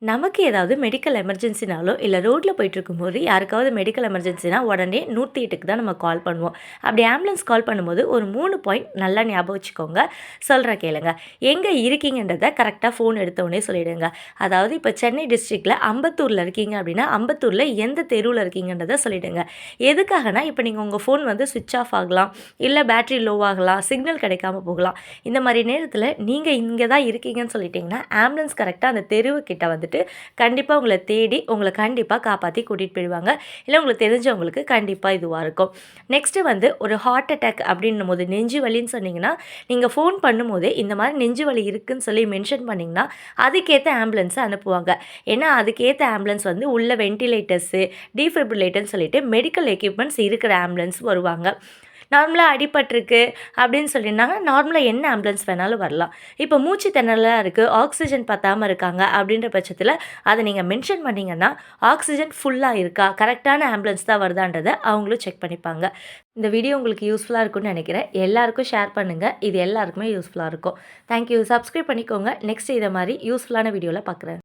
நமக்கு ஏதாவது மெடிக்கல் எமர்ஜென்சினாலோ, இல்ல ரோட்ல போயிட்டுருக்கும்போது யாருக்காவது மெடிக்கல் எமர்ஜென்சினா உடனே 108க்கு தான் நம்ம கால் பண்ணுவோம். அப்படி ஆம்புலன்ஸ் கால் பண்ணும்போது ஒரு 3 பாயிண்ட் நல்லா ஞாபகம் வச்சுக்கோங்க. சொல்றேன் கேளுங்க. எங்க இருக்கீங்கன்றத கரெக்ட்டா ஃபோன் எடுத்த உடனே சொல்லிடுங்க. அதாவது இப்ப சென்னை டிஸ்ட்ரிக்ட்ல அம்பத்தூர்ல இருக்கீங்க அப்படின்னா, அம்பத்தூர்ல எந்த தெருவுல இருக்கீங்கன்றத சொல்லிடுங்க. எதுக்காகனா, இப்ப நீங்க உங்க ஃபோன் வந்து ஸ்விட்ச் ஆஃப் ஆகலாம், இல்ல பேட்டரி லோ ஆகலாம், சிக்னல் கிடைக்காம போகலாம். இந்த மாரி நேரத்தில நீங்க இங்க தான் இருக்கீங்கன்னு சொல்லிட்டீங்கன்னா, ஆம்புலன்ஸ் கரெக்ட்டா அந்த தெருவு கிட்ட வந்துட்டு கண்டிப்பா உங்கள தேடி உங்கள கண்டிப்பா காப்பாத்தி கூட்டிட்டு போயிடுவாங்க. இல்ல உங்களுக்கு தெரிஞ்சவங்களுக்கு கண்டிப்பா இதுவா இருக்கும். நெக்ஸ்ட்டு வந்து ஒரு ஹார்ட் அட்டாக் அப்படின்னும்போது நெஞ்சு வலின்னு சொன்னீங்கன்னா, நீங்க ஃபோன் பண்ணும்போதே இந்த மாரி நெஞ்சு வலி இருக்குன்னு சொல்லி மென்ஷன் பண்ணீங்கன்னா, அதுக்கேத்த ஆம்புலன்ஸ அனுப்புவாங்க. ஏன்னா, அதுக்கேத்த ஆம்புலன்ஸ் வந்து உள்ள வென்டிலேட்டர்ஸு, டீஃபிபிரிலேட்டர்ன்னு சொல்லிட்டு மெடிக்கல் எக்யூப்மெண்ட்ஸ் இருக்கிற ஆம்புலன்ஸ் வருவாங்க. நார்மலா அடிபட்டுருக்கு அப்படின்னு சொல்லியிருந்தாங்கன்னா, நார்மலா என்ன ஆம்புலன்ஸ் வேணாலும் வரலாம். இப்போ மூச்சு திணறலா இருக்கு, ஆக்ஸிஜன் பத்தாம இருக்காங்க அப்படின்ற பட்சத்தில, அத நீங்க மென்ஷன் பண்ணீங்கன்னா, ஆக்ஸிஜன் ஃபுல்லா இருக்கா? கரெக்ட்டான ஆம்புலன்ஸ் தான் வருதான்றத அவங்களும் செக் பண்ணிப்பாங்க. இந்த வீடியோ உங்களுக்கு யூஸ்ஃபுல்லா இருக்கும்னு நெனைக்கிறேன். எல்லாருக்கும் ஷேர் பண்ணுங்க. இது எல்லாருக்குமே யூஸ்ஃபுல்லா இருக்கும். Thank you. சப்ஸ்கிரைப் பண்ணிக்கோங்க. நெக்ஸ்ட் இத மாரி யூஸ்ஃபுல்லான வீடியோல பார்க்குறேன்.